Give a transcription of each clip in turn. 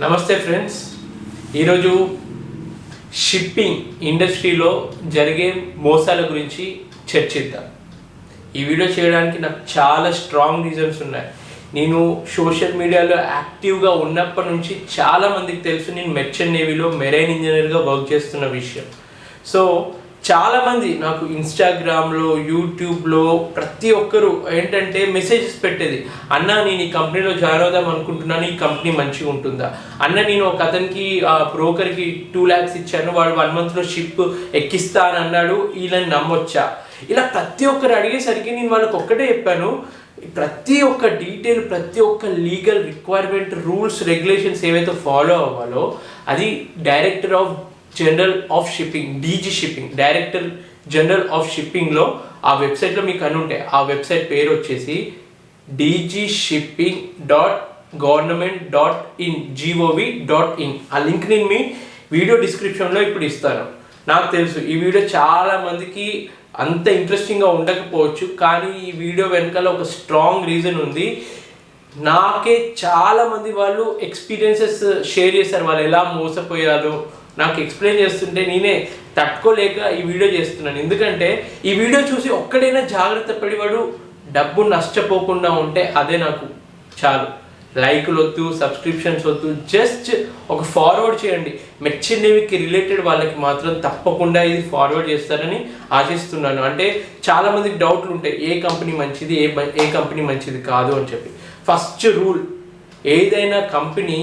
నమస్తే ఫ్రెండ్స్, ఈరోజు షిప్పింగ్ ఇండస్ట్రీలో జరిగే మోసాల గురించి చర్చిద్దాం. ఈ వీడియో చేయడానికి నాకు చాలా స్ట్రాంగ్ రీజన్స్ ఉన్నాయి. నేను సోషల్ మీడియాలో యాక్టివ్గా ఉన్నప్పటి నుంచి చాలామందికి తెలుసు నేను మెర్చెంట్ నేవీలో మెరైన్ ఇంజనీర్గా వర్క్ చేస్తున్న విషయం. సో చాలామంది నాకు ఇన్స్టాగ్రామ్లో, యూట్యూబ్లో ప్రతి ఒక్కరు ఏంటంటే మెసేజెస్ పెట్టేది, అన్న నేను ఈ కంపెనీలో జాయిన్ అవుదాం అనుకుంటున్నాను, ఈ కంపెనీ మంచిగా ఉంటుందా అన్న, నేను ఒక అతనికి బ్రోకర్కి 2 lakhs ఇచ్చాను, వాడు 1 monthలో షిప్ ఎక్కిస్తా అని అన్నాడు, వీళ్ళని నమ్మొచ్చా? ఇలా ప్రతి ఒక్కరు అడిగేసరికి నేను వాళ్ళకి ఒక్కటే చెప్పాను, ప్రతి ఒక్క డీటెయిల్, ప్రతి ఒక్క లీగల్ రిక్వైర్మెంట్, రూల్స్, రెగ్యులేషన్స్ ఏవైతే ఫాలో అవ్వాలో అది director of general of shipping, DG shipping, director general of షిప్పింగ్లో ఆ వెబ్సైట్లో మీకు అని ఉంటాయి. ఆ వెబ్సైట్ పేరు వచ్చేసి dgshipping.government.in gov.in. ఆ లింక్ నేను మీ వీడియో డిస్క్రిప్షన్లో ఇప్పుడు ఇస్తాను. నాకు తెలుసు ఈ వీడియో చాలా మందికి అంత ఇంట్రెస్టింగ్గా ఉండకపోవచ్చు, కానీ ఈ వీడియో వెనకాల ఒక స్ట్రాంగ్ రీజన్ ఉంది. నాకే చాలామంది వాళ్ళు ఎక్స్పీరియన్సెస్ షేర్ చేశారు, వాళ్ళు ఎలా మోసపోయారు నాకు ఎక్స్ప్లెయిన్ చేస్తుంటే నేనే తట్టుకోలేక ఈ వీడియో చేస్తున్నాను. ఎందుకంటే ఈ వీడియో చూసి ఒక్కడైనా జాగ్రత్త పడివాడు డబ్బు నష్టపోకుండా ఉంటే అదే నాకు చాలు. లైకులు వద్దు, సబ్స్క్రిప్షన్స్ వద్దు, జస్ట్ ఒక ఫార్వర్డ్ చేయండి. మెర్చెంట్ నేవీకి రిలేటెడ్ వాళ్ళకి మాత్రం తప్పకుండా ఇది ఫార్వర్డ్ చేస్తారని ఆశిస్తున్నాను. అంటే చాలామందికి డౌట్లు ఉంటాయి, ఏ కంపెనీ మంచిది, ఏ కంపెనీ మంచిది కాదు అని చెప్పి. ఫస్ట్ రూల్, ఏదైనా కంపెనీ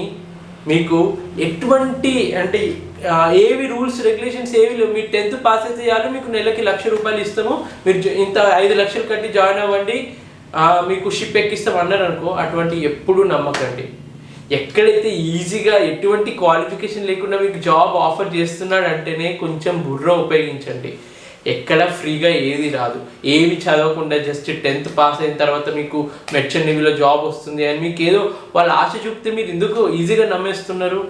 మీకు ఎటువంటి అంటే ఏవి రూల్స్ రెగ్యులేషన్స్ ఏవి లేవు, మీరు 10th పాస్ అయితే చాలు, మీకు నెలకి ₹1,00,000 ఇస్తాము, మీరు ఇంత 5 లక్షలు కట్టి జాయిన్ అవ్వండి, మీకు షిప్ ఎక్కిస్తాం అన్నారు అనుకో, అటువంటి ఎప్పుడూ నమ్మకండి. ఎక్కడైతే ఈజీగా ఎటువంటి క్వాలిఫికేషన్ లేకుండా మీకు జాబ్ ఆఫర్ చేస్తున్నాడు అంటేనే కొంచెం బుర్ర ఉపయోగించండి. ఎక్కడ ఫ్రీగా ఏది రాదు. ఏవి చదవకుండా జస్ట్ 10th పాస్ అయిన తర్వాత మీకు మెర్చెంట్ నేవీలో జాబ్ వస్తుంది అని మీకు ఏదో వాళ్ళు ఆశ చూపితే మీరు ఎందుకు ఈజీగా నమ్మేస్తున్నారు?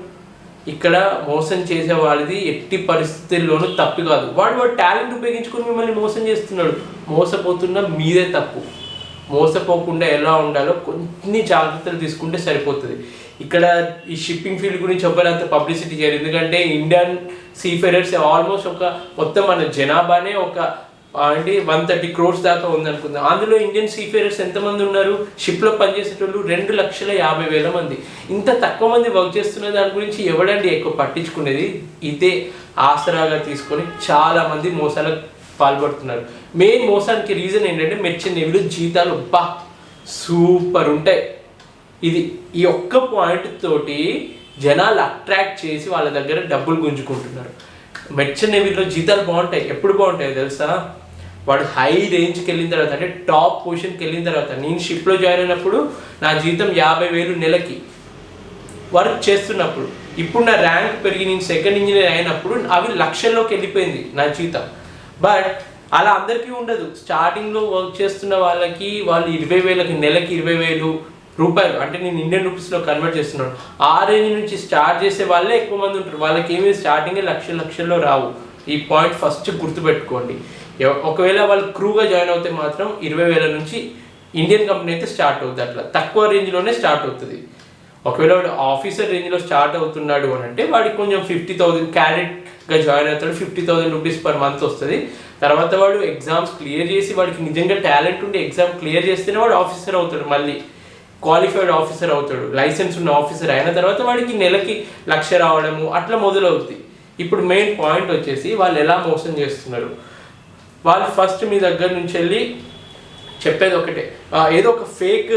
ఇక్కడ మోసం చేసే వాళ్ళది ఎట్టి పరిస్థితుల్లోనూ తప్పు కాదు. వాడు టాలెంట్ ఉపయోగించుకొని మిమ్మల్ని మోసం చేస్తున్నాడు. మోసపోతున్న మీదే తప్పు. మోసపోకుండా ఎలా ఉండాలో కొన్ని జాగ్రత్తలు తీసుకుంటే సరిపోతుంది. ఇక్కడ ఈ షిప్పింగ్ ఫీల్డ్ గురించి చెప్పాలంత పబ్లిసిటీ చేయరు, ఎందుకంటే ఇండియన్ సీఫేరర్స్ ఆల్మోస్ట్ మొత్తం మన జనాభానే 130 crores దాకా ఉందనుకుందాం. అందులో ఇండియన్ సీఫేరర్స్ ఎంతమంది ఉన్నారు? షిప్లో పనిచేసేటోళ్ళు 2,50,000 మంది. ఇంత తక్కువ మంది వర్క్ చేస్తున్న దాని గురించి ఎవడండి ఎక్కువ పట్టించుకునేది? ఇదే ఆసరాగా తీసుకొని చాలామంది మోసాలకు పాల్పడుతున్నారు. మెయిన్ మోసానికి రీజన్ ఏంటంటే మెర్చెంట్ నేవీలో జీతాలు సూపర్ ఉంటాయి. ఈ ఒక్క పాయింట్ తోటి జనాలు అట్రాక్ట్ చేసి వాళ్ళ దగ్గర డబ్బులు గుంజుకుంటున్నారు. మెర్చెంట్ నేవీలో జీతాలు బాగుంటాయి. ఎప్పుడు బాగుంటాయో తెలుసా? వాడు హై రేంజ్కి వెళ్ళిన తర్వాత, అంటే టాప్ పొజిషన్కి వెళ్ళిన తర్వాత. నేను షిప్లో జాయిన్ అయినప్పుడు నా జీతం 50,000 నెలకి వర్క్ చేస్తున్నప్పుడు. ఇప్పుడు నా ర్యాంక్ పెరిగి నేను సెకండ్ ఇంజనీర్ అయినప్పుడు అవి లక్షల్లోకి వెళ్ళిపోయింది నా జీతం. బట్ అలా అందరికీ ఉండదు. స్టార్టింగ్లో వర్క్ చేస్తున్న వాళ్ళకి వాళ్ళు 20,000కి నెలకి 20,000 రూపాయలు, అంటే నేను ఇండియన్ రూపీస్లో కన్వర్ట్ చేస్తున్నాను. ఆ రేంజ్ నుంచి స్టార్ట్ చేసే వాళ్ళే ఎక్కువ మంది ఉంటారు. వాళ్ళకి ఏమి స్టార్టింగే లక్షల్లో రావు. ఈ పాయింట్ ఫస్ట్ గుర్తుపెట్టుకోండి. ఒకవేళ వాళ్ళు క్రూగా జాయిన్ అవుతే మాత్రం 20,000 నుంచి ఇండియన్ కంపెనీ అయితే స్టార్ట్ అవుతుంది. అట్లా తక్కువ రేంజ్లోనే స్టార్ట్ అవుతుంది. ఒకవేళ వాడు ఆఫీసర్ రేంజ్లో స్టార్ట్ అవుతున్నాడు అని అంటే వాడికి కొంచెం 50,000 క్యాడెట్గా జాయిన్ అవుతాడు, ₹50,000 per month వస్తుంది. తర్వాత వాడు ఎగ్జామ్స్ క్లియర్ చేసి, వాడికి నిజంగా టాలెంట్ ఉండి ఎగ్జామ్ క్లియర్ చేస్తేనే వాడు ఆఫీసర్ అవుతాడు, మళ్ళీ క్వాలిఫైడ్ ఆఫీసర్ అవుతాడు. లైసెన్స్ ఉన్న ఆఫీసర్ అయిన తర్వాత వాడికి నెలకి 1,00,000 రావడము అట్లా మొదలవుతుంది. ఇప్పుడు మెయిన్ పాయింట్ వచ్చేసి వాళ్ళు ఎలా మోసం చేస్తున్నారు. వాళ్ళు ఫస్ట్ మీ దగ్గర నుంచి వెళ్ళి చెప్పేది ఒకటే, ఏదో ఒక ఫేక్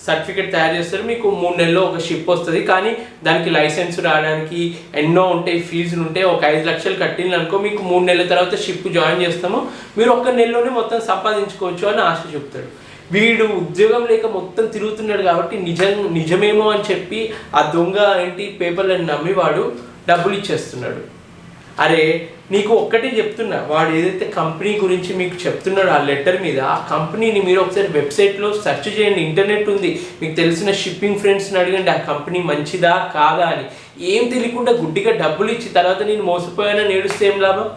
సర్టిఫికేట్ తయారు చేస్తారు, మీకు 3 నెలల్లో ఒక షిప్ వస్తుంది, కానీ దానికి లైసెన్స్ రావడానికి ఎన్నో ఉంటాయి, ఫీజులు ఉంటాయి. ఒక 5 లక్షలు కట్టింది అనుకో, మీకు 3 నెలల తర్వాత షిప్ జాయిన్ చేస్తాము, మీరు 1 నెలలోనే మొత్తం సంపాదించుకోవచ్చు అని ఆశ చెప్తాడు. వీడు ఉద్యోగం లేక మొత్తం తిరుగుతున్నాడు కాబట్టి నిజమేమో అని చెప్పి ఆ దొంగ పేపర్లను నమ్మి వాడు డబ్బులు ఇచ్చేస్తున్నాడు. అరే నీకు ఒక్కటే చెప్తున్నా, వాడు ఏదైతే కంపెనీ గురించి మీకు చెప్తున్నాడో ఆ లెటర్ మీద, ఆ కంపెనీని మీరు ఒకసారి వెబ్సైట్లో సెర్చ్ చేయండి. ఇంటర్నెట్ ఉంది, మీకు తెలిసిన షిప్పింగ్ ఫ్రెండ్స్ని అడగండి ఆ కంపెనీ మంచిదా కాదా అని. ఏం తెలియకుండా గుడ్డిగా డబ్బులు ఇచ్చి తర్వాత నేను మోసపోయానని ఏడుస్తే ఏం లాభం?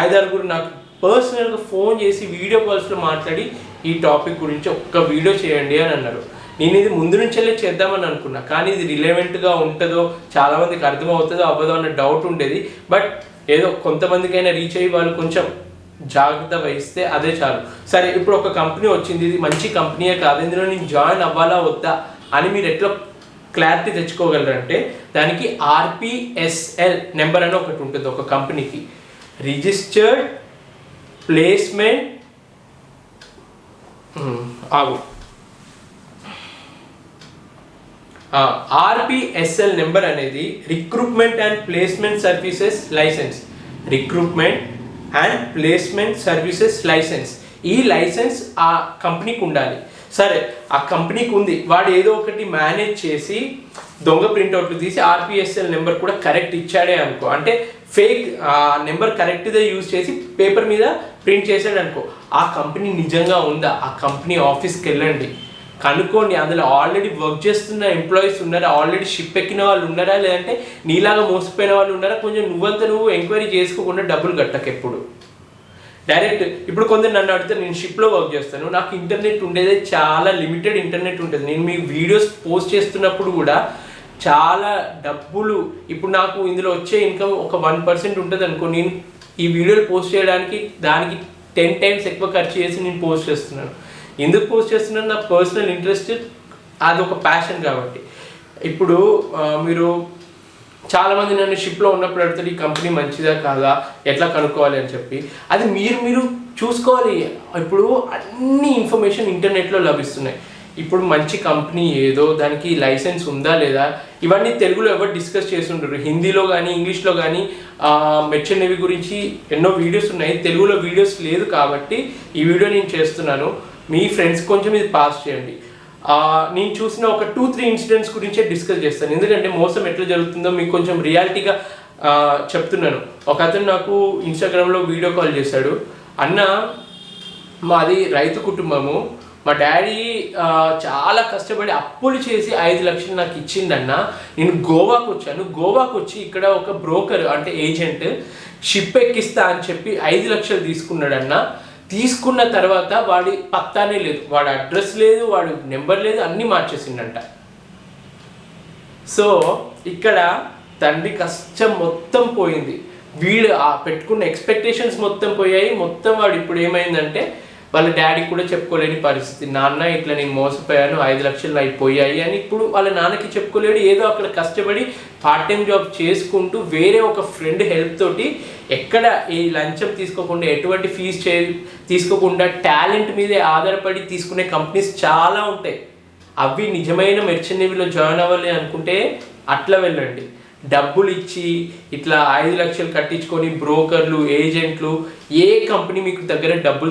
5-6 నాకు పర్సనల్గా ఫోన్ చేసి వీడియో కాల్స్లో మాట్లాడి ఈ టాపిక్ గురించి ఒక్క వీడియో చేయండి అని అన్నారు. నేను ఇది ముందు నుంచెల్లే చేద్దామని అనుకున్నా, కానీ ఇది రిలవెంట్గా ఉంటుందో, చాలామందికి అర్థమవుతుందో అవ్వదో అన్న డౌట్ ఉండేది. బట్ ఏదో కొంతమందికైనా రీచ్ అయ్యి వాళ్ళు కొంచెం జాగ్రత్త వహిస్తే అదే చాలు. సరే, ఇప్పుడు ఒక కంపెనీ వచ్చింది, ఇది మంచి కంపెనీయే కాదు, ఇందులో నేను జాయిన్ అవ్వాలా వద్దా అని మీరు ఎట్లా క్లారిటీ తెచ్చుకోగలరంటే, దానికి RPSL నెంబర్ అని ఒకటి ఉంటుంది ఒక కంపెనీకి, రిజిస్టర్డ్ ప్లేస్మెంట్ RPSL నెంబర్ అనేది recruitment and placement services license. Recruitment and placement services license. ఈ లైసెన్స్ ఆ కంపెనీకి ఉండాలి. సరే, ఆ కంపెనీకి ఉంది, వాడు ఏదో ఒకటి మేనేజ్ చేసి దొంగ ప్రింట్అవుట్లు తీసి RPSL నెంబర్ కూడా కరెక్ట్ ఇచ్చాడే అనుకో, అంటే ఫేక్ నెంబర్ కరెక్ట్గా యూజ్ చేసి పేపర్ మీద ప్రింట్ చేసాడు అనుకో, ఆ కంపెనీ నిజంగా ఉందా, ఆ కంపెనీ ఆఫీస్కి వెళ్ళండి, కనుక్కోండి అందులో ఆల్రెడీ వర్క్ చేస్తున్న ఎంప్లాయీస్ ఉన్నారా, ఆల్రెడీ షిప్ ఎక్కిన వాళ్ళు ఉన్నారా, లేదంటే నీలాగా మోసపోయిన వాళ్ళు ఉన్నారా. కొంచెం నువ్వు ఎంక్వైరీ చేసుకోకుండా డబ్బులు కట్టక ఎప్పుడు డైరెక్ట్. ఇప్పుడు కొందరు నన్ను అడిగితే, నేను షిప్లో వర్క్ చేస్తాను, నాకు ఇంటర్నెట్ ఉండేదే చాలా లిమిటెడ్ ఇంటర్నెట్ ఉంటుంది, నేను మీ వీడియోస్ పోస్ట్ చేస్తున్నప్పుడు కూడా చాలా డబ్బులు, ఇప్పుడు నాకు ఇందులో వచ్చే ఇన్కమ్ ఒక 1% ఉంటుంది అనుకో, నేను ఈ వీడియోలు పోస్ట్ చేయడానికి దానికి 10 times ఎక్కువ ఖర్చు చేసి నేను పోస్ట్ చేస్తున్నాను. ఎందుకు పోస్ట్ చేస్తున్నాను, నా పర్సనల్ ఇంట్రెస్ట్, అది ఒక ప్యాషన్ కాబట్టి. ఇప్పుడు మీరు చాలామంది నన్ను షిప్లో ఉన్నప్పుడు అడుగుతారు, ఈ కంపెనీ మంచిదా కాదా, ఎట్లా కనుక్కోవాలి అని చెప్పి. అది మీరు చూసుకోవాలి. ఇప్పుడు అన్ని ఇన్ఫర్మేషన్ ఇంటర్నెట్లో లభిస్తున్నాయి. ఇప్పుడు మంచి కంపెనీ ఏదో, దానికి లైసెన్స్ ఉందా లేదా, ఇవన్నీ తెలుగులో ఎవరు డిస్కస్ చేస్తుంటారు. హిందీలో కానీ ఇంగ్లీష్లో కానీ మెర్చెంట్ నేవీ గురించి ఎన్నో వీడియోస్ ఉన్నాయి, తెలుగులో వీడియోస్ లేదు కాబట్టి ఈ వీడియో నేను చేస్తున్నాను. మీ ఫ్రెండ్స్ కొంచెం ఇది పాస్ చేయండి. నేను చూసిన ఒక 2-3 ఇన్సిడెంట్స్ గురించే డిస్కస్ చేస్తాను, ఎందుకంటే మోసం ఎట్లా జరుగుతుందో మీకు కొంచెం రియాలిటీగా చెప్తున్నాను. ఒక అతను నాకు ఇన్స్టాగ్రామ్లో వీడియో కాల్ చేశాడు. అన్న, మాది రైతు కుటుంబము, మా డాడీ చాలా కష్టపడి అప్పులు చేసి 5 లక్షలు నాకు ఇచ్చిందన్న, నేను గోవాకు వచ్చాను, గోవాకు వచ్చి ఇక్కడ ఒక బ్రోకర్ అంటే ఏజెంట్ షిప్ ఎక్కిస్తా అని చెప్పి 5 లక్షలు తీసుకున్నాడన్న. తీసుకున్న తర్వాత వాడి పత్తానే లేదు, వాడి అడ్రస్ లేదు, వాడి నెంబర్ లేదు, అన్నీ మార్చేసిండంట. సో ఇక్కడ తండ్రి కష్టం మొత్తం పోయింది, వీడు పెట్టుకున్న ఎక్స్పెక్టేషన్స్ మొత్తం పోయాయి. మొత్తం వాడు ఇప్పుడు ఏమైందంటే వాళ్ళ డాడీ కూడా చెప్పుకోలేని పరిస్థితి, నాన్న ఇట్లా నేను మోసపోయాను, 5 లక్షలు అయిపోయాయి అని ఇప్పుడు వాళ్ళ నాన్నకి చెప్పుకోలేడు. ఏదో అక్కడ కష్టపడి పార్ట్ టైం జాబ్ చేసుకుంటూ వేరే ఒక ఫ్రెండ్ హెల్ప్ తోటి, ఎక్కడ ఈ లంచం తీసుకోకుండా, ఎటువంటి ఫీజు తీసుకోకుండా టాలెంట్ మీదే ఆధారపడి తీసుకునే కంపెనీస్ చాలా ఉంటాయి. అవి నిజమైన మెర్చెంట్ నేవీలో జాయిన్ అవ్వాలి అనుకుంటే అట్లా వెళ్ళండి. డబ్బులు ఇచ్చి ఇట్లా 5 లక్షలు కట్టించుకొని బ్రోకర్లు, ఏజెంట్లు, ఏ కంపెనీ మీకు దగ్గర డబ్బులు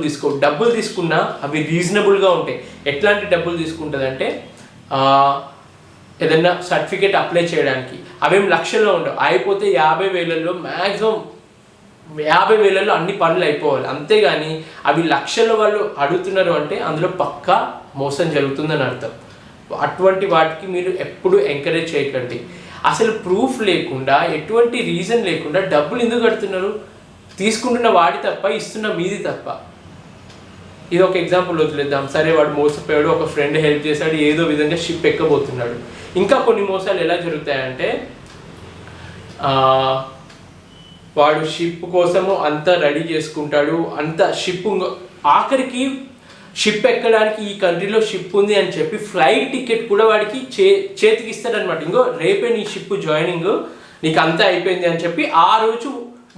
తీసుకున్నా అవి రీజనబుల్గా ఉంటాయి. ఎట్లాంటి డబ్బులు తీసుకుంటుంది అంటే, ఏదన్నా సర్టిఫికేట్ అప్లై చేయడానికి అవేం లక్షల్లో ఉండవు, అయిపోతే 50,000లో మ్యాక్సిమం 50,000లో అన్ని పనులు అయిపోవాలి. అంతేగాని అవి లక్షల్లో వాళ్ళు అడుగుతున్నారు అంటే అందులో పక్కా మోసం జరుగుతుందని అర్థం. అటువంటి వాటికి మీరు ఎప్పుడు ఎంకరేజ్ చేయకండి. అసలు ప్రూఫ్ లేకుండా, ఎటువంటి రీజన్ లేకుండా డబ్బులు ఎందుకు కడుతున్నారు? తీసుకుంటున్న వాడి తప్ప, ఇస్తున్న మీది తప్ప. ఇది ఒక ఎగ్జాంపుల్ వదిలేద్దాం. సరే, వాడు మోసపోయాడు, ఒక ఫ్రెండ్ హెల్ప్ చేశాడు, ఏదో విధంగా షిప్ ఎక్కబోతున్నాడు. ఇంకా కొన్ని మోసాలు ఎలా జరుగుతాయంటే, వాడు షిప్ కోసము అంతా రెడీ చేసుకుంటాడు, అంత షిప్ ఆఖరికి షిప్ ఎక్కడానికి ఈ కంట్రీలో షిప్ ఉంది అని చెప్పి ఫ్లైట్ టికెట్ కూడా వాడికి చేతికి ఇస్తాడనమాట. ఇంకో రేపే నీ షిప్ జాయినింగ్, నీకు అంతా అయిపోయింది అని చెప్పి ఆ రోజు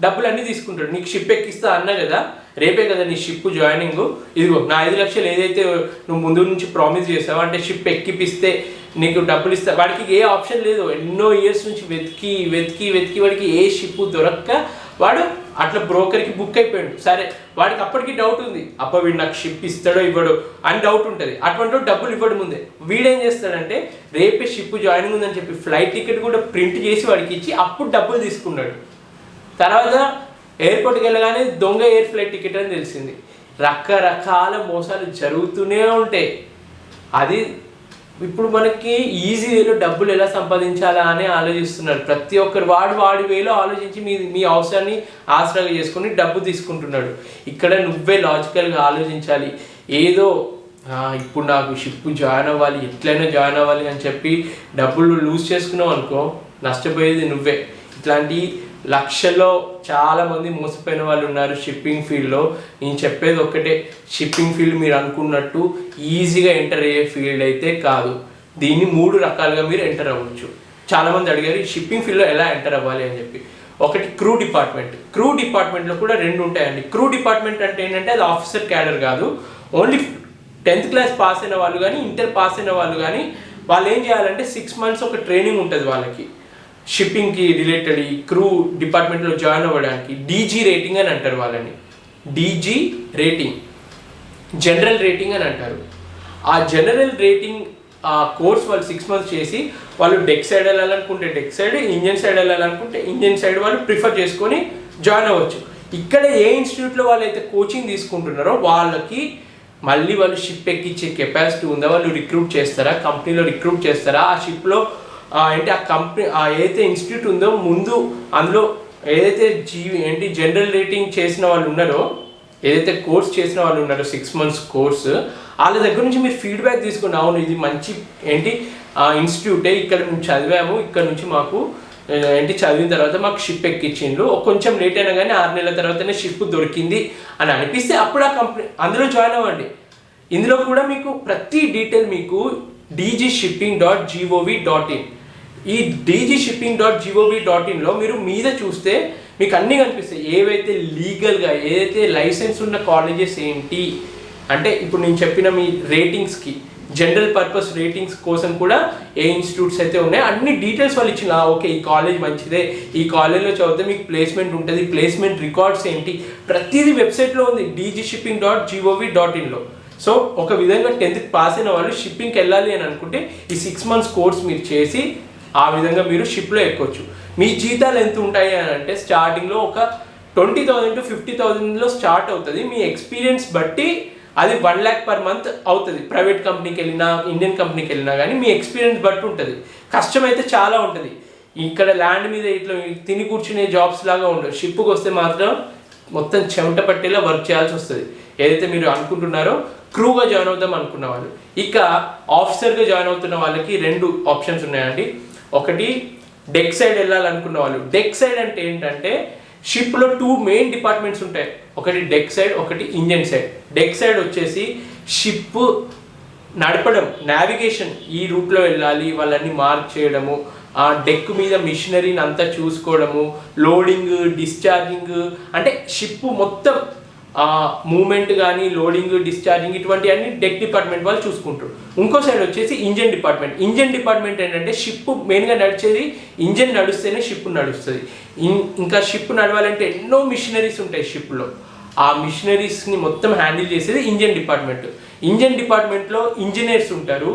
డబ్బులు అన్నీ తీసుకుంటాడు. నీకు షిప్ ఎక్కిస్తా అన్నా కదా, రేపే కదా నీ షిప్ జాయినింగ్, ఇదిగో నా 5 లక్షలు ఏదైతే నువ్వు ముందు నుంచి ప్రామిస్ చేసావు అంటే షిప్ ఎక్కిపిస్తే నీకు డబ్బులు ఇస్తా. వాడికి ఏ ఆప్షన్ లేదు, ఎన్నో ఇయర్స్ నుంచి వెతికి వాడికి ఏ షిప్ దొరక్క వాడు అట్లా బ్రోకర్కి బుక్ అయిపోయాడు. సరే, వాడికి అప్పటికి డౌట్ ఉంది, వీడు నాకు షిప్ ఇస్తాడో ఇవ్వడో అని డౌట్ ఉంటుంది. అటువంటి డబ్బులు ఇవ్వడం ముందే వీడేం చేస్తాడంటే, రేపే షిప్ జాయినింగ్ ఉందని చెప్పి ఫ్లైట్ టికెట్ కూడా ప్రింట్ చేసి వాడికి ఇచ్చి అప్పుడు డబ్బులు తీసుకున్నాడు. తర్వాత ఎయిర్పోర్ట్కి వెళ్ళగానే దొంగ ఎయిర్ ఫ్లైట్ టికెట్ అని తెలిసింది. రకరకాల మోసాలు జరుగుతూనే ఉంటాయి. అది ఇప్పుడు మనకి ఈజీ వేలో డబ్బులు ఎలా సంపాదించాలా అని ఆలోచిస్తున్నారు ప్రతి ఒక్కరు. వాడి వేలో ఆలోచించి మీ అవసరాన్ని ఆసరాగా చేసుకుని డబ్బు తీసుకుంటున్నాడు. ఇక్కడ నువ్వే లాజికల్గా ఆలోచించాలి. ఏదో ఇప్పుడు నాకు షిప్ జాయిన్ అవ్వాలి, ఎట్లయినా జాయిన్ అవ్వాలి అని చెప్పి డబ్బులు లూజ్ చేసుకున్నావు అనుకో, నష్టపోయేది నువ్వే. ఇట్లాంటి లక్షల్లో చాలామంది మోసపోయిన వాళ్ళు ఉన్నారు షిప్పింగ్ ఫీల్డ్లో. నేను చెప్పేది ఒక్కటే, షిప్పింగ్ ఫీల్డ్ మీరు అనుకున్నట్టు ఈజీగా ఎంటర్ అయ్యే ఫీల్డ్ అయితే కాదు. దీన్ని 3 రకాలుగా మీరు ఎంటర్ అవ్వచ్చు. చాలామంది అడిగారు ఈ షిప్పింగ్ ఫీల్డ్లో ఎలా ఎంటర్ అవ్వాలి అని చెప్పి. ఒకటి క్రూ డిపార్ట్మెంట్. క్రూ డిపార్ట్మెంట్లో కూడా 2 ఉంటాయండి. క్రూ డిపార్ట్మెంట్ అంటే ఏంటంటే అది ఆఫీసర్ క్యాడర్ కాదు, ఓన్లీ 10th క్లాస్ పాస్ అయిన వాళ్ళు కానీ ఇంటర్ పాస్ అయిన వాళ్ళు కానీ వాళ్ళు ఏం చేయాలంటే 6 months ఒక ట్రైనింగ్ ఉంటుంది వాళ్ళకి షిప్పింగ్కి రిలేటెడ్. ఈ క్రూ డిపార్ట్మెంట్లో జాయిన్ అవ్వడానికి డీజీ రేటింగ్ అని అంటారు వాళ్ళని. డీజీ రేటింగ్, జనరల్ రేటింగ్ అని అంటారు. ఆ జనరల్ రేటింగ్ ఆ కోర్స్ వాళ్ళు 6 months చేసి వాళ్ళు డెక్ సైడ్ వెళ్ళాలనుకుంటే డెక్ సైడ్, ఇంజన్ సైడ్ వెళ్ళాలనుకుంటే ఇంజన్ సైడ్ వాళ్ళు ప్రిఫర్ చేసుకొని జాయిన్ అవ్వచ్చు. ఇక్కడ ఏ ఇన్స్టిట్యూట్లో వాళ్ళైతే కోచింగ్ తీసుకుంటున్నారో వాళ్ళకి మళ్ళీ వాళ్ళు షిప్ ఎక్కించే కెపాసిటీ ఉందా, వాళ్ళు రిక్రూట్ చేస్తారా, కంపెనీలో రిక్రూట్ చేస్తారా, ఆ షిప్లో ఏంటి ఆ కంపెనీ ఏదైతే ఇన్స్టిట్యూట్ ఉందో ముందు అందులో ఏదైతే జనరల్ రేటింగ్ చేసిన వాళ్ళు ఉన్నారో, ఏదైతే కోర్స్ చేసిన వాళ్ళు ఉన్నారో 6 months కోర్స్, వాళ్ళ దగ్గర నుంచి మీరు ఫీడ్బ్యాక్ తీసుకుని అవును ఇది మంచి ఇన్స్టిట్యూటే, ఇక్కడ మేము చదివాము, ఇక్కడ నుంచి మాకు చదివిన తర్వాత మాకు షిప్ ఎక్కించిండ్రు, కొంచెం లేట్ అయినా కానీ 6 నెలల తర్వాతనే షిప్ దొరికింది అని అనిపిస్తే అప్పుడు ఆ కంపెనీ అందులో జాయిన్ అవ్వండి. ఇందులో కూడా మీకు ప్రతి డీటెయిల్ మీకు dgshipping.gov.in, ఈ dgshipping.gov.inలో మీరు మీద చూస్తే మీకు అన్నీ కనిపిస్తాయి. ఏవైతే లీగల్గా ఏదైతే లైసెన్స్ ఉన్న కాలేజెస్ ఏంటి అంటే ఇప్పుడు నేను చెప్పిన మీ రేటింగ్స్కి జనరల్ పర్పస్ రేటింగ్స్ కోసం కూడా ఏ ఇన్స్టిట్యూట్స్ అయితే ఉన్నాయో అన్ని డీటెయిల్స్ వాళ్ళు ఇచ్చిన, ఓకే ఈ కాలేజ్ మంచిదే, ఈ కాలేజ్లో చదివితే మీకు ప్లేస్మెంట్ ఉంటుంది, ప్లేస్మెంట్ రికార్డ్స్ ఏంటి ప్రతిదీ వెబ్సైట్లో ఉంది dgshipping.gov.inలో. సో ఒక విధంగా 10th పాస్ అయిన వాళ్ళు షిప్పింగ్కి వెళ్ళాలి అని అనుకుంటే ఈ 6 months కోర్స్ మీరు చేసి ఆ విధంగా మీరు షిప్లో ఎక్కొచ్చు. మీ జీతాలు ఎంత ఉంటాయి అని అంటే స్టార్టింగ్లో ఒక 20,000 to 50,000లో స్టార్ట్ అవుతుంది. మీ ఎక్స్పీరియన్స్ బట్టి అది 1 lakh per month అవుతుంది. ప్రైవేట్ కంపెనీకి వెళ్ళినా ఇండియన్ కంపెనీకి వెళ్ళినా కానీ మీ ఎక్స్పీరియన్స్ బట్టి ఉంటుంది. కష్టం అయితే చాలా ఉంటుంది. ఇక్కడ ల్యాండ్ మీద ఇట్లా తిని కూర్చునే జాబ్స్ లాగా ఉండదు. షిప్కి వస్తే మాత్రం మొత్తం చెమట పట్టేలా వర్క్ చేయాల్సి వస్తుంది. ఏదైతే మీరు అనుకుంటున్నారో క్రూగా జాయిన్ అవుదాం అనుకున్న వాళ్ళు. ఇక ఆఫీసర్గా జాయిన్ అవుతున్న వాళ్ళకి 2 ఆప్షన్స్ ఉన్నాయండి. ఒకటి డెక్ సైడ్ వెళ్ళాలనుకున్న వాళ్ళు. డెక్ సైడ్ అంటే ఏంటంటే షిప్లో 2 మెయిన్ డిపార్ట్మెంట్స్ ఉంటాయి, ఒకటి డెక్ సైడ్, ఒకటి ఇంజన్ సైడ్. డెక్ సైడ్ వచ్చేసి షిప్ నడపడం, నావిగేషన్, ఈ రూట్లో వెళ్ళాలి వాళ్ళని మార్క్ చేయడము, ఆ డెక్ మీద మిషనరీని అంతా చూసుకోవడము, లోడింగ్ డిశ్చార్జింగ్ అంటే షిప్ మొత్తం మూమెంట్ కానీ లోడింగ్ డిశ్చార్జింగ్ ఇటువంటి అన్ని డెక్ డిపార్ట్మెంట్ వాళ్ళు చూసుకుంటారు. ఇంకో సైడ్ వచ్చేసి ఇంజన్ డిపార్ట్మెంట్. ఇంజన్ డిపార్ట్మెంట్ ఏంటంటే షిప్ మెయిన్గా నడిచేది ఇంజన్ నడుస్తేనే షిప్ నడుస్తుంది. ఇంకా షిప్ నడవాలంటే ఎన్నో మిషనరీస్ ఉంటాయి షిప్లో, ఆ మిషనరీస్ని మొత్తం హ్యాండిల్ చేసేది ఇంజన్ డిపార్ట్మెంట్. ఇంజన్ డిపార్ట్మెంట్లో ఇంజనీర్స్ ఉంటారు,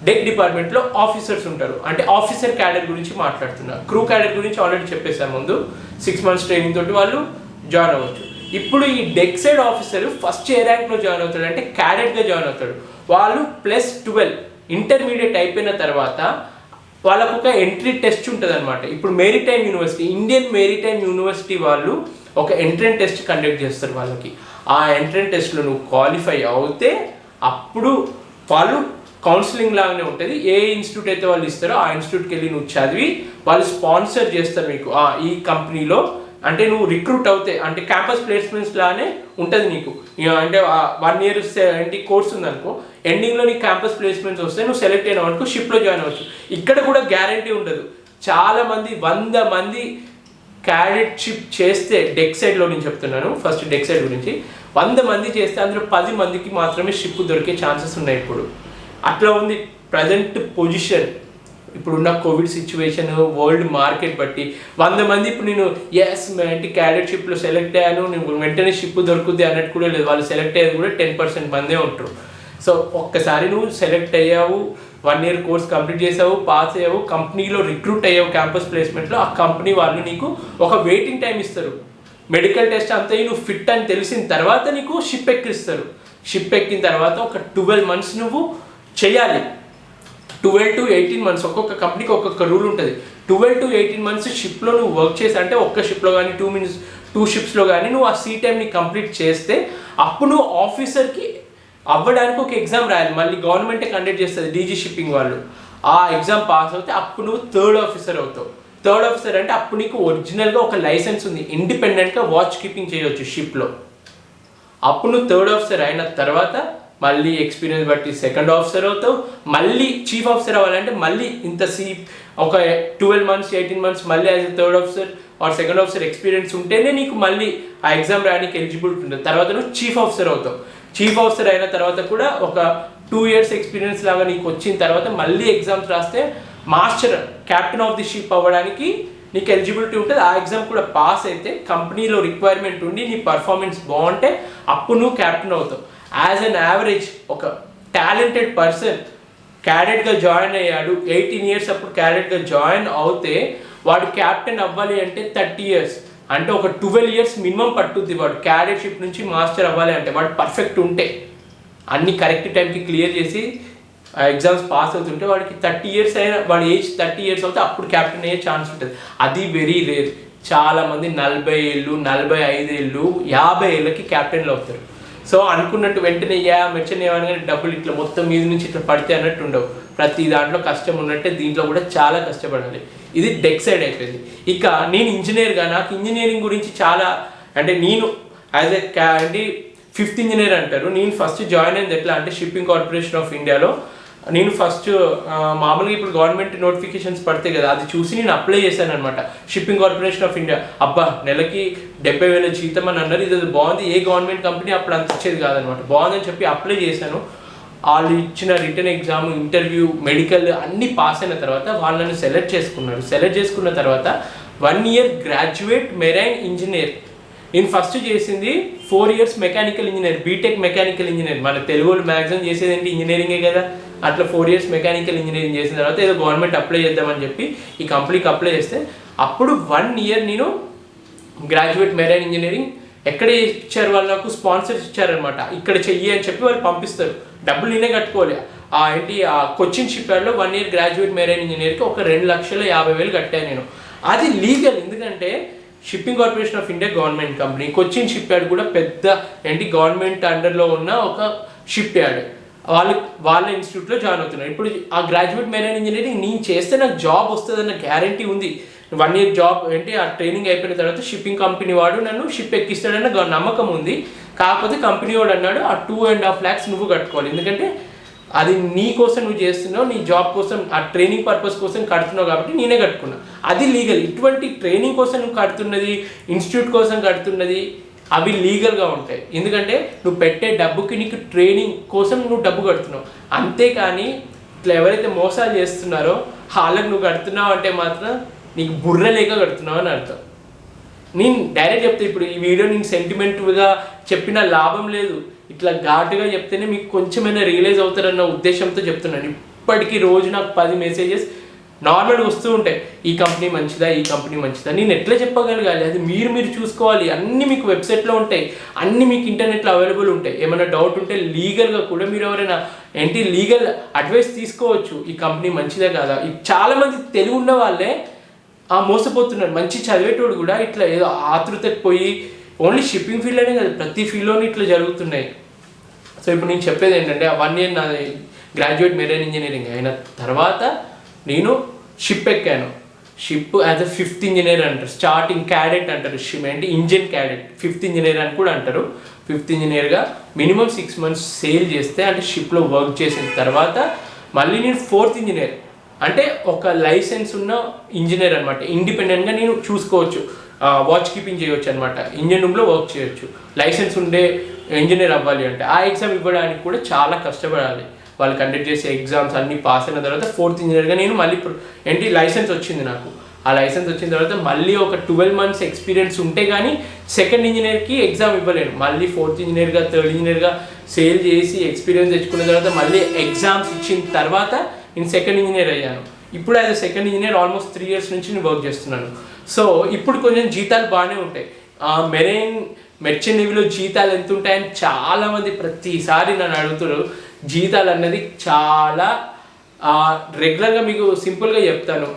డెక్ డిపార్ట్మెంట్లో ఆఫీసర్స్ ఉంటారు. అంటే ఆఫీసర్ క్యాడర్ గురించి మాట్లాడుతున్నారు. క్రూ క్యాడర్ గురించి ఆల్రెడీ చెప్పేశాను ముందు. 6 months ట్రైనింగ్ తోటి వాళ్ళు జాయిన్ అవ్వచ్చు. ఇప్పుడు ఈ డెక్ సైడ్ ఆఫీసర్ ఫస్ట్ ఏ ర్యాంక్లో జాయిన్ అవుతాడు అంటే క్యాడెట్గా జాయిన్ అవుతాడు. వాళ్ళు +12 ఇంటర్మీడియట్ అయిపోయిన తర్వాత వాళ్ళకు ఒక ఎంట్రీ టెస్ట్ ఉంటుంది అనమాట. ఇప్పుడు maritime university, Indian maritime university వాళ్ళు ఒక ఎంట్రన్స్ టెస్ట్ కండక్ట్ చేస్తారు వాళ్ళకి. ఆ ఎంట్రన్స్ టెస్ట్లో నువ్వు క్వాలిఫై అవుతే అప్పుడు వాళ్ళు కౌన్సిలింగ్ లాగానే ఉంటుంది. ఏ ఇన్స్టిట్యూట్ అయితే వాళ్ళు ఇస్తారో ఆ ఇన్స్టిట్యూట్కి వెళ్ళి నువ్వు చదివి వాళ్ళు స్పాన్సర్ చేస్తారు మీకు ఈ కంపెనీలో. అంటే నువ్వు రిక్రూట్ అవుతే అంటే క్యాంపస్ ప్లేస్మెంట్స్ లానే ఉంటుంది నీకు. అంటే 1 year కోర్స్ ఉందనుకో, ఎండింగ్లో నీకు క్యాంపస్ ప్లేస్మెంట్స్ వస్తే నువ్వు సెలెక్ట్ అయినావు అనుకో షిప్లో జాయిన్ అవ్వచ్చు. ఇక్కడ కూడా గ్యారంటీ ఉండదు. చాలామంది 100 మంది క్యాడెట్షిప్ చేస్తే డెక్ సైడ్లో నేను చెప్తున్నాను, ఫస్ట్ డెక్ సైడ్ గురించి 100 మంది చేస్తే అందులో 10 మందికి మాత్రమే షిప్ దొరికే ఛాన్సెస్ ఉన్నాయి. ఇప్పుడు అట్లా ఉంది ప్రజెంట్ పొజిషన్. ఇప్పుడున్న కోవిడ్ సిచ్యువేషన్, వరల్డ్ మార్కెట్ బట్టి 100 మంది ఇప్పుడు నేను ఏంటి క్యాడెట్షిప్లో సెలెక్ట్ అయ్యాను నేను వెంటనే షిప్ దొరుకుద్ది అన్నట్టు కూడా లేదు. వాళ్ళు సెలెక్ట్ అయ్యేది కూడా 10% మందే ఉంటారు. సో ఒక్కసారి నువ్వు సెలెక్ట్ అయ్యావు, 1 year కోర్స్ కంప్లీట్ చేసావు, పాస్ అయ్యావు, కంపెనీలో రిక్రూట్ అయ్యావు క్యాంపస్ ప్లేస్మెంట్లో, ఆ కంపెనీ వాళ్ళు నీకు ఒక వెయిటింగ్ టైం ఇస్తారు. మెడికల్ టెస్ట్ అంతా నువ్వు ఫిట్ అని తెలిసిన తర్వాత నీకు షిప్ ఎక్కిస్తారు. షిప్ ఎక్కిన తర్వాత ఒక 12 months నువ్వు చేయాలి. 12 to 18 months ఒక్కొక్క కంపెనీకి ఒక్కొక్క రూల్ ఉంటుంది. 12 to 18 months షిప్లో నువ్వు వర్క్ చేసి అంటే ఒక్క షిప్లో కానీ 2 షిప్స్లో కానీ నువ్వు ఆ సీ టైంని కంప్లీట్ చేస్తే అప్పుడు నువ్వు ఆఫీసర్కి అవ్వడానికి ఒక ఎగ్జామ్ రాయాలి, మళ్ళీ గవర్నమెంటే కండక్ట్ చేస్తుంది డీజీ షిప్పింగ్ వాళ్ళు. ఆ ఎగ్జామ్ పాస్ అవుతే అప్పుడు నువ్వు థర్డ్ ఆఫీసర్ అవుతావు. థర్డ్ ఆఫీసర్ అంటే అప్పుడు నీకు ఒరిజినల్గా ఒక లైసెన్స్ ఉంది, ఇండిపెండెంట్గా వాచ్ కీపింగ్ చేయవచ్చు షిప్లో. అప్పుడు నువ్వు థర్డ్ ఆఫీసర్ అయిన తర్వాత మళ్ళీ ఎక్స్పీరియన్స్ బట్టి సెకండ్ ఆఫీసర్ అవుతావు. మళ్ళీ చీఫ్ ఆఫీసర్ అవ్వాలంటే మళ్ళీ ఇంత ఒక 12 months 18 months మళ్ళీ as a third officer or second officer experience ఉంటేనే నీకు మళ్ళీ ఆ ఎగ్జామ్ రాయడానికి ఎలిజిబిలిటీ ఉంటుంది. తర్వాత నువ్వు చీఫ్ ఆఫీసర్ అవుతావు. చీఫ్ ఆఫీసర్ అయిన తర్వాత కూడా ఒక 2 years ఎక్స్పీరియన్స్ లాగా నీకు వచ్చిన తర్వాత మళ్ళీ ఎగ్జామ్స్ రాస్తే master captain of the ship అవ్వడానికి నీకు ఎలిజిబిలిటీ ఉంటుంది. ఆ ఎగ్జామ్ కూడా పాస్ అయితే కంపెనీలో రిక్వైర్మెంట్ ఉండి నీ పర్ఫార్మెన్స్ బాగుంటే అప్పుడు నువ్వు క్యాప్టెన్ అవుతావు. యాజ్ అన్ యావరేజ్ ఒక టాలెంటెడ్ పర్సన్ క్యాడెట్గా జాయిన్ అయ్యాడు, 18 years అప్పుడు క్యాడెట్గా జాయిన్ అవుతే వాడు క్యాప్టెన్ అవ్వాలి అంటే 30 years అంటే ఒక 12 years మినిమం పట్టుద్ది వాడు క్యాడెట్షిప్ నుంచి మాస్టర్ అవ్వాలి అంటే. వాడు పర్ఫెక్ట్ ఉంటే అన్ని కరెక్ట్ టైంకి క్లియర్ చేసి ఎగ్జామ్స్ పాస్ అవుతుంటే వాడికి 30 years అయినా, వాడి ఏజ్ 30 years అవుతే అప్పుడు క్యాప్టెన్ అయ్యే ఛాన్స్ ఉంటుంది. అది వెరీ రేర్. చాలామంది 40 ఏళ్ళు 45 ఏళ్ళు 50 ఏళ్ళకి క్యాప్టెన్లు అవుతారు. సో అనుకున్నట్టు వెంటనే మెర్చెంట్ ఏమనగానే డబ్బులు ఇట్లా మొత్తం మీద నుంచి ఇట్లా పడితే అన్నట్టు ఉండవు. ప్రతి దాంట్లో కష్టం ఉన్నట్టే దీంట్లో కూడా చాలా కష్టపడాలి. ఇది డెక్ సైడ్ అయిపోయింది. ఇక నేను ఇంజనీర్గా నాకు ఇంజనీరింగ్ గురించి చాలా అంటే నేను యాజ్ ఎ అంటే 5th ఇంజనీర్ అంటారు. నేను ఫస్ట్ జాయిన్ అయింది ఎట్లా అంటే షిప్పింగ్ కార్పొరేషన్ ఆఫ్ ఇండియాలో. నేను ఫస్ట్ మామూలుగా ఇప్పుడు గవర్నమెంట్ నోటిఫికేషన్స్ పడతాయి కదా, అది చూసి నేను అప్లై చేశాను అనమాట. షిప్పింగ్ కార్పొరేషన్ ఆఫ్ ఇండియా అబ్బా నెలకి 70,000 జీతం అని అన్నారు. ఇది బాగుంది, ఏ గవర్నమెంట్ కంపెనీ అప్పుడు అంత ఇచ్చేది కాదనమాట. బాగుందని చెప్పి అప్లై చేశాను. వాళ్ళు ఇచ్చిన రిటర్న్ ఎగ్జామ్, ఇంటర్వ్యూ, మెడికల్ అన్నీ పాస్ అయిన తర్వాత వాళ్ళు నన్ను సెలెక్ట్ చేసుకున్నారు. సెలెక్ట్ చేసుకున్న తర్వాత 1 year గ్రాడ్యుయేట్ మెరైన్ ఇంజనీర్. నేను ఫస్ట్ చేసింది 4 years mechanical engineer, BTech mechanical engineer. మన తెలుగు మ్యాక్సిమం చేసేది ఏంటి ఇంజనీరింగే కదా. అట్లా 4 years మెకానికల్ ఇంజనీరింగ్ చేసిన తర్వాత ఏదో గవర్నమెంట్ అప్లై చేద్దామని చెప్పి ఈ కంపెనీకి అప్లై చేస్తే అప్పుడు 1 year నేను గ్రాడ్యుయేట్ మెరైన్ ఇంజనీరింగ్ ఎక్కడ ఇచ్చారు వాళ్ళు, నాకు స్పాన్సర్స్ ఇచ్చారనమాట. ఇక్కడ చెయ్యి అని చెప్పి వాళ్ళు పంపిస్తారు, డబ్బులు నేనే కట్టుకోవాలి. ఆ కొచ్చిన్ షిప్ యార్డ్లో 1 year గ్రాడ్యుయేట్ మెరైన్ ఇంజనీర్కి ఒక 2,50,000 కట్టాను నేను. అది లీగల్, ఎందుకంటే shipping corporation of India government company, Cochin ship yard కూడా పెద్ద గవర్నమెంట్ అండర్లో ఉన్న ఒక షిప్ యార్డ్. వాళ్ళ ఇన్స్టిట్యూట్లో జాయిన్ అవుతున్నారు. ఇప్పుడు ఆ గ్రాడ్యుయేట్ మెరైన్ ఇంజనీరింగ్ నేను చేస్తే నాకు జాబ్ వస్తుందన్న గ్యారంటీ ఉంది. 1 year జాబ్ ఆ ట్రైనింగ్ అయిపోయిన తర్వాత షిప్పింగ్ కంపెనీ వాడు నన్ను షిప్ ఎక్కిస్తాడన్న నమ్మకం ఉంది. కాకపోతే కంపెనీ వాడు అన్నాడు ఆ 2.5 lakhs నువ్వు కట్టుకోవాలి, ఎందుకంటే అది నీ కోసం నువ్వు చేస్తున్నావు, నీ జాబ్ కోసం ఆ ట్రైనింగ్ పర్పస్ కోసం కడుతున్నావు కాబట్టి నేనే కట్టుకున్నా. అది లీగల్. ఇటువంటి ట్రైనింగ్ కోసం నువ్వు కడుతున్నది, ఇన్స్టిట్యూట్ కోసం కడుతున్నది అవి లీగల్గా ఉంటాయి. ఎందుకంటే నువ్వు పెట్టే డబ్బుకి నీకు ట్రైనింగ్ కోసం నువ్వు డబ్బు కడుతున్నావు. అంతేకాని ఇట్లా ఎవరైతే మోసాలు చేస్తున్నారో వాళ్ళకి నువ్వు కడుతున్నావు అంటే మాత్రం నీకు బుర్ర లేక కడుతున్నావు అని అర్థం. నేను డైరెక్ట్ చెప్తే ఇప్పుడు ఈ వీడియో నేను సెంటిమెంట్గా చెప్పిన లాభం లేదు, ఇట్లా ఘాటుగా చెప్తేనే మీకు కొంచెమైనా రియలైజ్ అవుతారన్న ఉద్దేశంతో చెప్తున్నాను. ఇప్పటికీ రోజు నాకు 10 messages నార్మల్గా వస్తూ ఉంటాయి, ఈ కంపెనీ మంచిదా, ఈ కంపెనీ మంచిదా. నేను ఎట్లా చెప్పగలగాలి? అది మీరు చూసుకోవాలి. అన్నీ మీకు వెబ్సైట్లో ఉంటాయి, అన్నీ మీకు ఇంటర్నెట్లో అవైలబుల్ ఉంటాయి. ఏమైనా డౌట్ ఉంటే లీగల్గా కూడా మీరు ఎవరైనా లీగల్ అడ్వైస్ తీసుకోవచ్చు. ఈ కంపెనీ మంచిదే కాదా. చాలామంది తెలివి ఉన్న వాళ్ళే మోసపోతున్నారు. మంచి చదివేటోడు కూడా ఇట్లా ఏదో ఆతృతకు పోయి ఓన్లీ షిప్పింగ్ ఫీల్డ్లోనే కాదు ప్రతి ఫీల్డ్లోనే ఇట్లా జరుగుతున్నాయి. సో ఇప్పుడు నేను చెప్పేది ఏంటంటే 1 year నా గ్రాడ్యుయేట్ మెరైన్ ఇంజనీరింగ్ అయిన తర్వాత నేను షిప్ ఎక్కాను. Ship as a 5th engineer అంటారు, స్టార్టింగ్ క్యాడెట్ అంటారు. Ship engine cadet 5th engineer అని కూడా అంటారు. 5th ఇంజనీర్గా మినిమం 6 months సేల్ చేస్తే అంటే షిప్లో వర్క్ చేసిన తర్వాత మళ్ళీ నేను 4th ఇంజనీర్ అంటే ఒక లైసెన్స్ ఉన్న ఇంజనీర్ అనమాట. ఇండిపెండెంట్గా నేను చూసుకోవచ్చు, వాచ్ కీపింగ్ చేయవచ్చు అనమాట, ఇంజన్ రూమ్లో వర్క్ చేయొచ్చు. లైసెన్స్ ఉండే ఇంజనీర్ అవ్వాలి అంటే ఆ ఎగ్జామ్ ఇవ్వడానికి కూడా చాలా కష్టపడాలి. వాళ్ళు కండక్ట్ చేసే ఎగ్జామ్స్ అన్నీ పాస్ అయిన తర్వాత 4th ఇంజనీర్గా నేను మళ్ళీ లైసెన్స్ వచ్చింది నాకు. ఆ లైసెన్స్ వచ్చిన తర్వాత మళ్ళీ ఒక 12 months ఎక్స్పీరియన్స్ ఉంటే కానీ 2nd ఇంజనీర్కి ఎగ్జామ్ ఇవ్వలేను. మళ్ళీ 4th ఇంజనీర్గా 3rd ఇంజనీర్గా సేల్ చేసి ఎక్స్పీరియన్స్ తెచ్చుకున్న తర్వాత మళ్ళీ ఎగ్జామ్స్ ఇచ్చిన తర్వాత నేను 2nd ఇంజనీర్ అయ్యాను. ఇప్పుడు as a 2nd engineer almost 3 years నుంచి నేను వర్క్ చేస్తున్నాను. సో ఇప్పుడు కొంచెం జీతాలు బాగానే ఉంటాయి. మెర్చెంట్ నేవీలో జీతాలు ఎంత ఉంటాయని చాలామంది ప్రతిసారి నన్ను అడుగుతారు. జీతాలు అన్నది చాలా రెగ్యులర్గా మీకు సింపుల్గా చెప్తాను.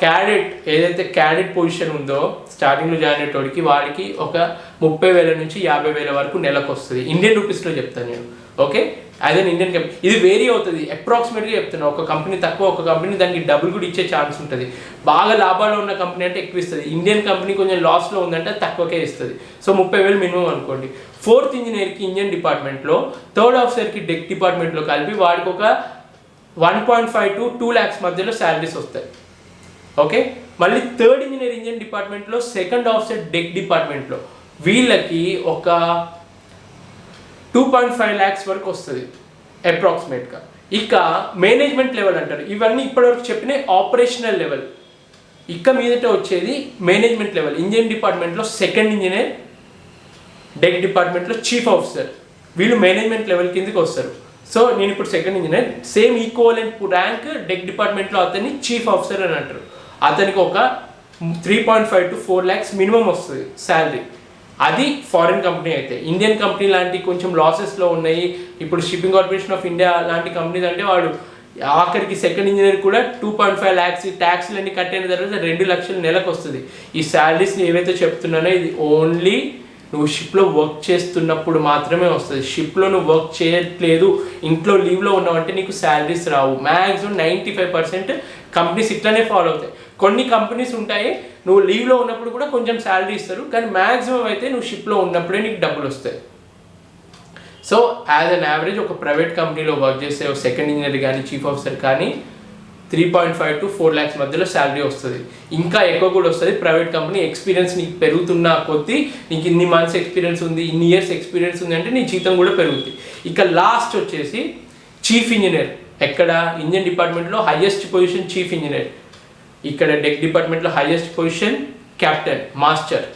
క్యాడెట్ ఏదైతే క్యాడెట్ పొజిషన్ ఉందో స్టార్టింగ్లో జాయిన్ అయ్యేటోడికి వాడికి ఒక 30,000 నుంచి 50,000 వరకు నెలకు వస్తుంది. ఇండియన్ రూపీస్లో చెప్తాను నేను. Okay, as an Indian company ఇది వేరీ అవుతుంది. అప్రాక్సిమేట్గా చెప్తున్నాను, ఒక కంపెనీ తక్కువ, ఒక కంపెనీ దానికి డబుల్ కూడా ఇచ్చే ఛాన్స్ ఉంటుంది. బాగా లాభాల్లో ఉన్న కంపెనీ అంటే ఎక్కువ ఇస్తుంది, ఇండియన్ కంపెనీ కొంచెం లాస్లో ఉందంటే తక్కువకే ఇస్తుంది. సో 30,000 మినిమం అనుకోండి. 4th ఇంజనీర్కి ఇంజన్ డిపార్ట్మెంట్లో, 3rd ఆఫీసర్కి డెక్ డిపార్ట్మెంట్లో కలిపి వాడికి ఒక 1.5 to 2 lakhs మధ్యలో శాలరీస్ వస్తాయి. ఓకే, మళ్ళీ 3rd ఇంజనీర్ ఇంజన్ డిపార్ట్మెంట్లో, 2nd ఆఫీసర్ డెక్ డిపార్ట్మెంట్లో వీళ్ళకి ఒక 2.5 lakhs వరకు వస్తుంది అప్రాక్సిమేట్గా. ఇక మేనేజ్మెంట్ లెవెల్ అంటారు, ఇవన్నీ ఇప్పటివరకు చెప్పిన ఆపరేషనల్ లెవెల్. ఇక మీదట వచ్చేది మేనేజ్మెంట్ లెవెల్. ఇంజన్ డిపార్ట్మెంట్లో 2nd ఇంజనీర్, డెక్ డిపార్ట్మెంట్లో చీఫ్ ఆఫీసర్, వీళ్ళు మేనేజ్మెంట్ లెవెల్ కిందకి వస్తారు. సో నేను ఇప్పుడు 2nd engineer, same equivalent rank deck డిపార్ట్మెంట్లో అతన్ని చీఫ్ ఆఫీసర్ అని అంటారు. అతనికి ఒక 3.5 to 4 lakhs మినిమం వస్తుంది శాలరీ. అది ఫారిన్ కంపెనీ అయితే. ఇండియన్ కంపెనీ లాంటి కొంచెం లాసెస్లో ఉన్నాయి, ఇప్పుడు షిప్పింగ్ కార్పొరేషన్ ఆఫ్ ఇండియా లాంటి కంపెనీస్ అంటే వాడు ఆఖరికి 2nd ఇంజనీర్ కూడా 2.5 lakhs ట్యాక్స్లు అన్ని కట్టిన తర్వాత 2 లక్షలు నెలకు వస్తుంది. ఈ శాలరీస్ ఏవైతే చెప్తున్నానో ఇది ఓన్లీ నువ్వు షిప్లో వర్క్ చేస్తున్నప్పుడు మాత్రమే వస్తుంది. షిప్లో నువ్వు వర్క్ చేయట్లేదు, ఇంట్లో లీవ్లో ఉన్నావంటే నీకు శాలరీస్ రావు. మ్యాక్సిమం 95% కంపెనీస్ ఇట్లానే ఫాలో అవుతాయి. కొన్ని కంపెనీస్ ఉంటాయి నువ్వు లీవ్లో ఉన్నప్పుడు కూడా కొంచెం శాలరీ ఇస్తారు, కానీ మ్యాక్సిమం అయితే నువ్వు షిప్లో ఉన్నప్పుడే నీకు డబ్బులు వస్తాయి. సో యాజ్ అన్ యావరేజ్ ఒక ప్రైవేట్ కంపెనీలో వర్క్ చేసే 2nd ఇంజనీర్ కానీ చీఫ్ ఆఫీసర్ కానీ 3.5 to 4 lakhs మధ్యలో శాలరీ వస్తుంది. ఇంకా ఎక్కువ కూడా వస్తుంది. ప్రైవేట్ కంపెనీ ఎక్స్పీరియన్స్ నీకు పెరుగుతున్న కొద్దీ, నీకు ఇన్ని మంత్స్ ఎక్స్పీరియన్స్ ఉంది, ఇన్ని ఇయర్స్ ఎక్స్పీరియన్స్ ఉంది అంటే నీ జీతం కూడా పెరుగుతుంది. ఇక లాస్ట్ వచ్చేసి చీఫ్ ఇంజనీర్. ఎక్కడ ఇంజన్ డిపార్ట్మెంట్లో హైయెస్ట్ పొజిషన్ చీఫ్ ఇంజనీర్, ఇక్కడ డెక్ డిపార్ట్మెంట్లో highest position captain, master.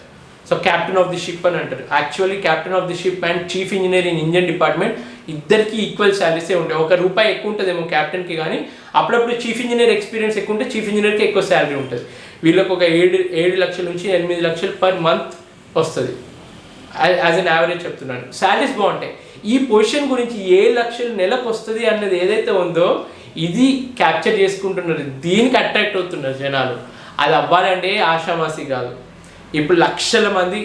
So captain of the ship అని అంటారు. Actually captain of the ship and chief engineer in engine department ఇద్దరికి ఈక్వల్ శాలరీసే ఉంటాయి. ₹1 ఎక్కువ ఉంటుందేమో క్యాప్టెన్కి, కానీ అప్పుడప్పుడు చీఫ్ ఇంజనీర్ ఎక్స్పీరియన్స్ ఎక్కువ ఉంటే చీఫ్ ఇంజనీర్కి ఎక్కువ శాలరీ ఉంటుంది. వీళ్ళకి ఒక 7 లక్షల నుంచి 8 లక్షలు పర్ మంత్ వస్తుంది. యాజ్ అన్ యావరేజ్ చెప్తున్నాను, శాలరీస్ బాగుంటాయి. ఈ పొజిషన్ గురించి 7 లక్షలు నెలకు వస్తుంది అన్నది ఏదైతే ఉందో ఇది క్యాప్చర్ చేసుకుంటున్నారు, దీనికి అట్రాక్ట్ అవుతున్నారు జనాలు. అది అవ్వాలంటే ఆషామాసి కాదు. ఇప్పుడు లక్షల మంది,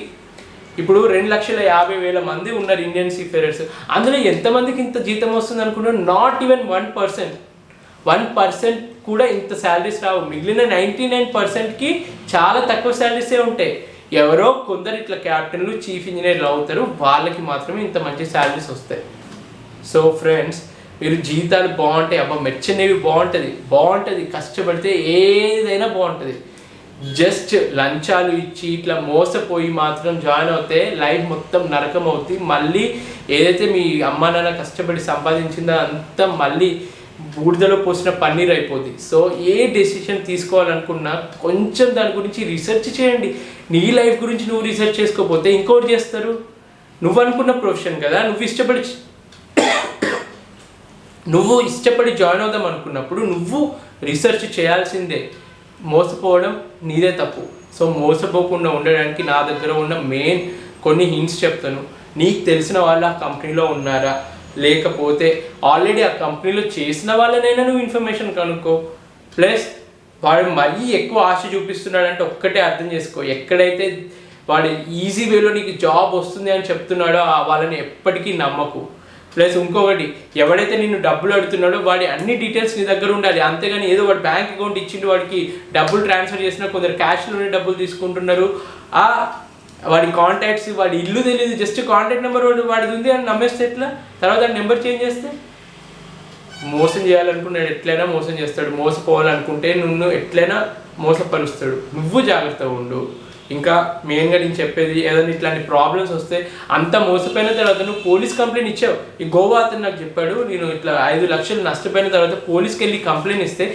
ఇప్పుడు 2,50,000 మంది ఉన్నారు ఇండియన్ సీఫేరర్స్. అందులో ఎంతమందికి ఇంత జీతం వస్తుంది అనుకుంటున్నారు? నాట్ ఈవెన్ 1% కూడా ఇంత శాలరీస్ రావు. మిగిలిన 99%కి చాలా తక్కువ శాలరీసే ఉంటాయి. ఎవరో కొందరు ఇట్లా క్యాప్టెన్లు చీఫ్ ఇంజనీర్లు అవుతారు, వాళ్ళకి మాత్రమే ఇంత మంచి శాలరీస్ వస్తాయి. సో ఫ్రెండ్స్, మీరు జీతాలు బాగుంటాయి, అబ్బా మెచ్చనేవి బాగుంటుంది, కష్టపడితే ఏదైనా బాగుంటుంది. జస్ట్ లంచాలు ఇచ్చి ఇట్లా మోసపోయి మాత్రం జాయిన్ అవుతే లైఫ్ మొత్తం నరకం అవుతుంది. మళ్ళీ ఏదైతే మీ అమ్మ నాన్న కష్టపడి సంపాదించిందో అంతా మళ్ళీ బూడిదలో పోసిన పన్నీర్ అయిపోద్ది. సో ఏ డెసిషన్ తీసుకోవాలనుకున్నా కొంచెం దాని గురించి రీసెర్చ్ చేయండి. నీ లైఫ్ గురించి నువ్వు రీసెర్చ్ చేసుకోకపోతే ఇంకోటి చేస్తారు. నువ్వు అనుకున్న ప్రొఫెషన్ కదా, నువ్వు ఇష్టపడి జాయిన్ అవుదాం అనుకున్నప్పుడు నువ్వు రీసెర్చ్ చేయాల్సిందే. మోసపోవడం నీదే తప్పు. సో మోసపోకుండా ఉండడానికి నా దగ్గర ఉన్న మెయిన్ కొన్ని హింట్స్ చెప్తాను. నీకు తెలిసిన వాళ్ళు ఆ కంపెనీలో ఉన్నారా, లేకపోతే ఆల్రెడీ ఆ కంపెనీలో చేసిన వాళ్ళనైనా నువ్వు ఇన్ఫర్మేషన్ కనుక్కో. ప్లస్ వాడు మరీ ఎక్కువ ఆశ చూపిస్తున్నాడంటే ఒక్కటే అర్థం చేసుకో, ఎక్కడైతే వాడు ఈజీ వేలో నీకు జాబ్ వస్తుంది అని చెప్తున్నాడో వాళ్ళని ఎప్పటికీ నమ్మకు. ప్లస్ ఇంకొకటి, ఎవడైతే నిన్ను డబ్బులు అడుగుతున్నాడో వాడి అన్ని డీటెయిల్స్ నీ దగ్గర ఉండాలి. అంతేగాని ఏదో వాడు బ్యాంక్ అకౌంట్ ఇచ్చిండు, వాడికి డబ్బులు ట్రాన్స్ఫర్ చేసినా కొందరు క్యాష్లోనే డబ్బులు తీసుకుంటున్నారు. వాడి కాంటాక్ట్స్, వాడి ఇల్లు తెలియదు, జస్ట్ కాంటాక్ట్ నెంబర్ వాడిది ఉంది అని నమ్మేస్తే ఎట్లా? తర్వాత నెంబర్ చేంజ్ చేస్తే మోసం చేయాలనుకున్నాడు, ఎట్లయినా మోసం చేస్తాడు. మోసపోవాలనుకుంటే నిన్ను ఎట్లయినా మోసపరుస్తాడు. నువ్వు జాగ్రత్తగా ఉండు. ఇంకా మెయిన్గా నేను చెప్పేది, ఏదైనా ఇట్లాంటి ప్రాబ్లమ్స్ వస్తే అంత మోసపోయిన తర్వాత నువ్వు పోలీస్ కంప్లైంట్ ఇచ్చావు. ఈ గోవా అతను నాకు చెప్పాడు, నేను ఇట్లా 5 లక్షలు నష్టపోయిన తర్వాత పోలీస్కి వెళ్ళి కంప్లైంట్ ఇస్తే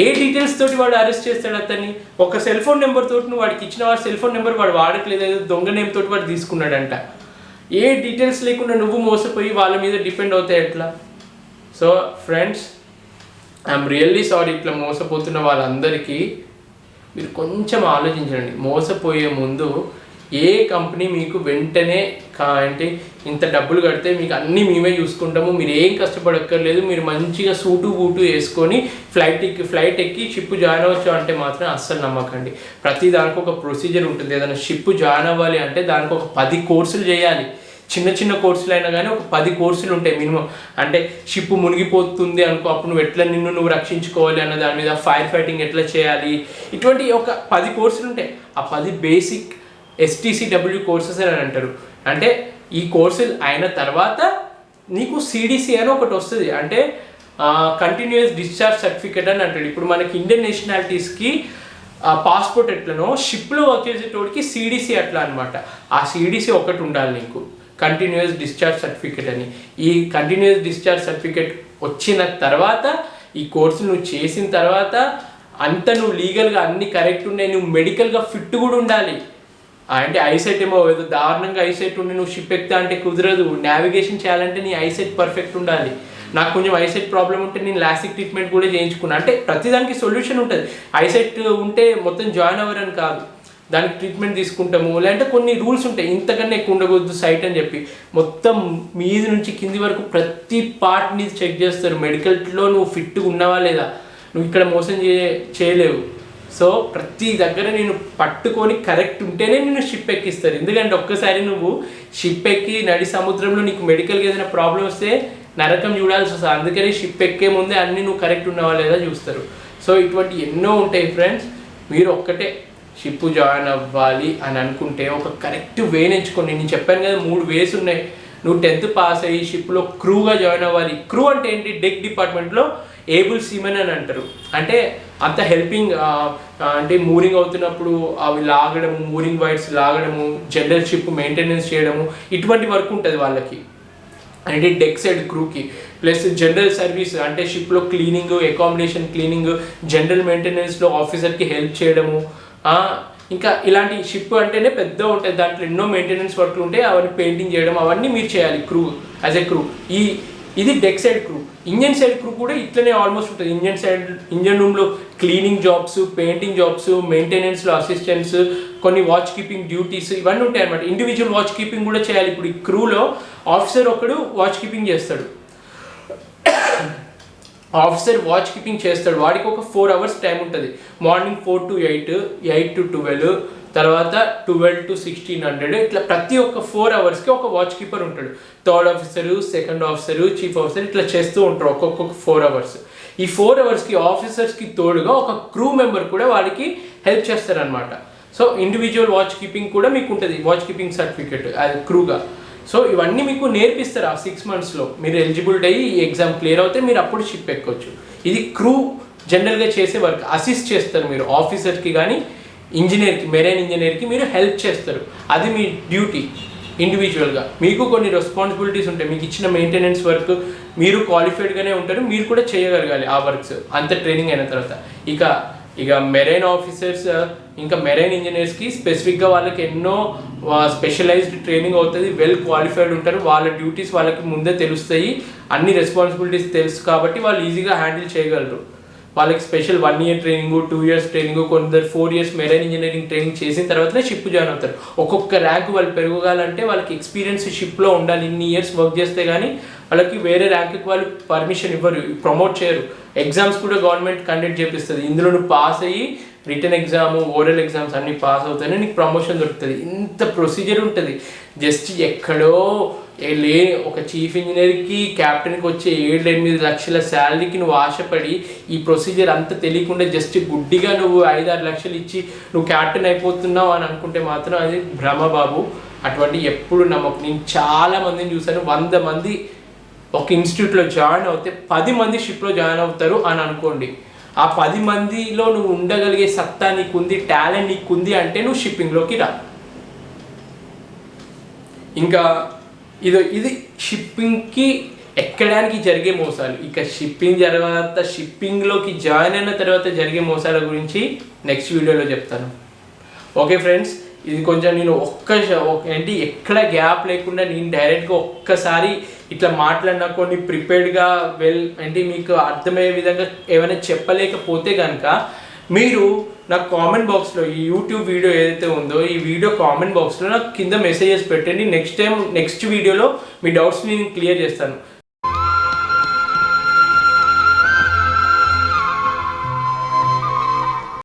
ఏ డీటెయిల్స్ తోటి వాడు అరెస్ట్ చేస్తాడు అతన్ని? ఒక సెల్ ఫోన్ నెంబర్ తోటి నువ్వు వాడికి ఇచ్చిన వాడు సెల్ ఫోన్ నెంబర్ వాడు వాడట్లేదు, ఏదో దొంగ నేమ్ తోటి వాడు తీసుకున్నాడంట. ఏ డీటెయిల్స్ లేకుండా నువ్వు మోసపోయి వాళ్ళ మీద డిపెండ్ అవుతాయి ఎట్లా? So friends, I'm really sorry ఇట్లా మోసపోతున్న వాళ్ళందరికీ. మీరు కొంచెం ఆలోచించండి. మోసపోయే ముందు ఏ కంపెనీ మీకు వెంటనే అంటే ఇంత డబ్బులు కడితే మీకు అన్నీ మేమే చూసుకుంటాము, మీరు ఏం కష్టపడక్కర్లేదు, మీరు మంచిగా సూటు బూటు వేసుకొని ఫ్లైట్ ఎక్కి షిప్ జాయిన్ అవ్వచ్చు అంటే మాత్రం అస్సలు నమ్మకండి. ప్రతి దానికి ఒక ప్రొసీజర్ ఉంటుంది. ఏదైనా షిప్ జాయిన్ అవ్వాలి అంటే దానికి ఒక 10 కోర్సులు చేయాలి. చిన్న చిన్న కోర్సులు అయినా కానీ ఒక 10 కోర్సులు ఉంటాయి మినిమం. అంటే షిప్ మునిగిపోతుంది అనుకో, అప్పుడు నువ్వు ఎట్లా నువ్వు రక్షించుకోవాలి అన్న దాని మీద, ఫైర్ ఫైటింగ్ ఎట్లా చేయాలి, ఇటువంటి ఒక 10 కోర్సులు ఉంటాయి. ఆ 10 బేసిక్ STCW కోర్సెస్ అని అంటారు. అంటే ఈ కోర్సులు అయిన తర్వాత నీకు CDC అని ఒకటి వస్తుంది, అంటే కంటిన్యూస్ డిశ్చార్జ్ సర్టిఫికేట్ అని అంటాడు. ఇప్పుడు మనకి ఇండియన్ నేషనాలిటీస్కి పాస్పోర్ట్ ఎట్లనో షిప్లో వర్క్ చేసేటోడికి CDC అట్లా అనమాట. ఆ CDC ఒకటి ఉండాలి నీకు, కంటిన్యూస్ డిశ్చార్జ్ సర్టిఫికేట్ అని. ఈ కంటిన్యూస్ డిశ్చార్జ్ సర్టిఫికేట్ వచ్చిన తర్వాత ఈ కోర్సు నువ్వు చేసిన తర్వాత అంత నువ్వు లీగల్గా అన్ని కరెక్ట్ ఉన్నాయి, నువ్వు మెడికల్గా ఫిట్ కూడా ఉండాలి. అంటే ఐసెట్ ఏమో ఏదో దారుణంగా ఐసెట్ ఉండి నువ్వు షిప్ ఎక్కుతా అంటే కుదరదు. నావిగేషన్ చేయాలంటే నీ ఐసెట్ పర్ఫెక్ట్ ఉండాలి. నాకు కొంచెం ఐసెట్ ప్రాబ్లం ఉంటే నేను లాసిక్ ట్రీట్మెంట్ కూడా చేయించుకున్నాను. అంటే ప్రతిదానికి సొల్యూషన్ ఉంటుంది. ఐసెట్ ఉంటే మొత్తం జాయిన్ అవ్వరని కాదు, దానికి ట్రీట్మెంట్ తీసుకుంటాము. లేదంటే కొన్ని రూల్స్ ఉంటాయి, ఇంతకన్నా ఎక్కువ ఉండకూడదు సైట్ అని చెప్పి. మొత్తం మీది నుంచి కింది వరకు ప్రతి పార్ట్ని చెక్ చేస్తారు. మెడికల్లో నువ్వు ఫిట్గా ఉన్నావా లేదా, నువ్వు ఇక్కడ మోసం చేయలేవు. సో ప్రతి దగ్గర నేను పట్టుకొని కరెక్ట్ ఉంటేనే నేను షిప్ ఎక్కిస్తారు. ఎందుకంటే ఒక్కసారి నువ్వు షిప్ ఎక్కి నడి సముద్రంలో నీకు మెడికల్గా ఏదైనా ప్రాబ్లం వస్తే నరకం చూడాల్సి వస్తుంది. అందుకని షిప్ ఎక్కే ముందే అన్నీ నువ్వు కరెక్ట్ ఉన్నావా లేదా చూస్తారు. సో ఇటువంటి ఎన్నో ఉంటాయి ఫ్రెండ్స్. మీరు ఒక్కటే షిప్ జాయిన్ అవ్వాలి అని అనుకుంటే ఒక కరెక్ట్ వేని ఎంచుకోండి. నేను చెప్పాను కదా 3 వేస్ ఉన్నాయి. నువ్వు 10th పాస్ అయ్యి షిప్లో క్రూగా జాయిన్ అవ్వాలి. క్రూ అంటే ఏంటి, డెక్ డిపార్ట్మెంట్లో ఏబుల్ సీమెన్ అని అంటారు. అంటే అంత హెల్పింగ్, అంటే మూరింగ్ అవుతున్నప్పుడు అవి లాగడము, మూరింగ్ వైర్స్ లాగడము, జనరల్ షిప్ మెయింటెనెన్స్ చేయడము, ఇటువంటి వర్క్ ఉంటుంది వాళ్ళకి. అంటే డెక్ సైడ్ క్రూకి. ప్లస్ జనరల్ సర్వీస్ అంటే షిప్లో క్లీనింగ్, అకామిడేషన్ క్లీనింగ్, జనరల్ మెయింటెనెన్స్లో ఆఫీసర్కి హెల్ప్ చేయడము. ఇంకా ఇలాంటి షిప్ అంటేనే పెద్ద ఉంటుంది, దాంట్లో ఎన్నో మెయింటెనెన్స్ వర్క్లు ఉంటాయి. అవన్నీ పెయింటింగ్ చేయడం అవన్నీ మీరు చేయాలి క్రూ, యాజ్ ఎ క్రూ. ఇది deck side crew. Engine side crew కూడా ఇట్లనే ఆల్మోస్ట్ ఉంటుంది. ఇంజన్ రూమ్లో క్లీనింగ్ జాబ్స్, పెయింటింగ్ జాబ్స్, మెయింటెనెన్స్లో అసిస్టెంట్స్, కొన్ని వాచ్ కీపింగ్ డ్యూటీస్ ఇవన్నీ ఉంటాయి అన్నమాట. ఇండివిజువల్ వాచ్ కీపింగ్ కూడా చేయాలి. ఇప్పుడు ఈ క్రూలో ఆఫీసర్ ఒకడు వాచ్ కీపింగ్ చేస్తాడు. ఆఫీసర్ వాచ్ కీపింగ్ చేస్తాడు, వాడికి ఒక 4 hours టైం ఉంటుంది. మార్నింగ్ 4 to 8, 8 to 12, తర్వాత 12 to 1600, ఇట్లా ప్రతి ఒక్క 4 hours ఒక వాచ్ కీపర్ ఉంటాడు. 3rd officer, 2nd officer, chief officer ఇట్లా చేస్తూ ఉంటారు ఒక్కొక్క 4 hours. ఈ 4 hours ఆఫీసర్స్కి తోడుగా ఒక క్రూ మెంబర్ కూడా వాడికి హెల్ప్ చేస్తారనమాట. సో ఇండివిజువల్ వాచ్ కీపింగ్ కూడా మీకు ఉంటుంది, వాచ్ కీపింగ్ సర్టిఫికేట్ అది క్రూగా. సో ఇవన్నీ మీకు నేర్పిస్తారు ఆ 6 monthsలో. మీరు ఎలిజిబిలిటీ అయ్యి ఈ ఎగ్జామ్ క్లియర్ అవుతే మీరు అప్పుడు షిప్ ఎక్కొచ్చు. ఇది క్రూ జనరల్గా చేసే వర్క్. అసిస్ట్ చేస్తారు మీరు ఆఫీసర్కి కానీ ఇంజనీర్కి, మెరైన్ ఇంజనీర్కి మీరు హెల్ప్ చేస్తారు. అది మీ డ్యూటీ. ఇండివిజువల్గా మీకు కొన్ని రెస్పాన్సిబిలిటీస్ ఉంటాయి. మీకు ఇచ్చిన మెయింటెనెన్స్ వర్క్ మీరు క్వాలిఫైడ్గానే ఉంటారు, మీరు కూడా చేయగలగాలి ఆ వర్క్స్ అంత ట్రైనింగ్ అయిన తర్వాత. ఇక మెరైన్ ఆఫీసర్స్ ఇంకా మెరైన్ ఇంజనీర్స్కి స్పెసిఫిక్గా వాళ్ళకి ఎన్నో స్పెషలైజ్డ్ ట్రైనింగ్ అవుతుంది, వెల్ క్వాలిఫైడ్ ఉంటారు. వాళ్ళ డ్యూటీస్ వాళ్ళకి ముందే తెలుస్తాయి, అన్ని రెస్పాన్సిబిలిటీస్ తెలుసు కాబట్టి వాళ్ళు ఈజీగా హ్యాండిల్ చేయగలరు. వాళ్ళకి special 1 year training, 2 years training, కొందరు 4 years మెరైన్ ఇంజనీరింగ్ ట్రైనింగ్ చేసిన తర్వాతనే షిప్ జాయిన్ అవుతారు. ఒక్కొక్క ర్యాంక్ వాళ్ళు పెరగాలంటే వాళ్ళకి ఎక్స్పీరియన్స్ షిప్లో ఉండాలి. ఇన్ని ఇయర్స్ వర్క్ చేస్తే కానీ వాళ్ళకి వేరే ర్యాంక్కి వాళ్ళు పర్మిషన్ ఇవ్వరు, ప్రమోట్ చేయరు. ఎగ్జామ్స్ కూడా గవర్నమెంట్ కండక్ట్ చేపిస్తుంది. ఇందులో నువ్వు పాస్ అయ్యి రిటర్న్ ఎగ్జామ్, ఓరల్ ఎగ్జామ్స్ అన్నీ పాస్ అవుతానే నీకు ప్రమోషన్ దొరుకుతుంది. ఇంత ప్రొసీజర్ ఉంటుంది. జస్ట్ ఎక్కడో ఒక చీఫ్ ఇంజనీర్కి, క్యాప్టెన్కి వచ్చే 7-8 లక్షల శాలరీకి నువ్వు ఆశపడి ఈ ప్రొసీజర్ అంతా తెలియకుండా జస్ట్ గుడ్డిగా నువ్వు 5-6 లక్షలు ఇచ్చి నువ్వు క్యాప్టెన్ అయిపోతున్నావు అని అనుకుంటే మాత్రం అది భ్రమ బాబు. అటువంటి ఎప్పుడు నమ్మకం. నేను చాలా మందిని చూశాను. 100 మంది ఒక ఇన్స్టిట్యూట్లో జాయిన్ అవుతే 10 మంది షిప్లో జాయిన్ అవుతారు అని అనుకోండి. ఆ 10 మందిలో నువ్వు ఉండగలిగే సత్తా నీకుంది, టాలెంట్ నీకుంది అంటే నువ్వు షిప్పింగ్లోకి రా. ఇంకా ఇది షిప్పింగ్కి ఎక్కడానికి జరిగే మోసాలు. ఇక షిప్పింగ్లోకి జాయిన్ అయిన తర్వాత జరిగే మోసాల గురించి నెక్స్ట్ వీడియోలో చెప్తాను. ఓకే ఫ్రెండ్స్, ఇది కొంచెం నేను ఏంటి ఎక్కడ గ్యాప్ లేకుండా నేను డైరెక్ట్గా ఒక్కసారి ఇట్లా మాట్లాడినా కొన్ని ప్రిపేర్డ్గా అంటే మీకు అర్థమయ్యే విధంగా ఏమైనా చెప్పలేకపోతే కనుక మీరు నాకు కామెంట్ బాక్స్లో ఈ యూట్యూబ్ వీడియో ఏదైతే ఉందో ఈ వీడియో కామెంట్ బాక్స్లో నాకు కింద మెసేజెస్ పెట్టండి. నెక్స్ట్ వీడియోలో మీ డౌట్స్ని నేను క్లియర్ చేస్తాను.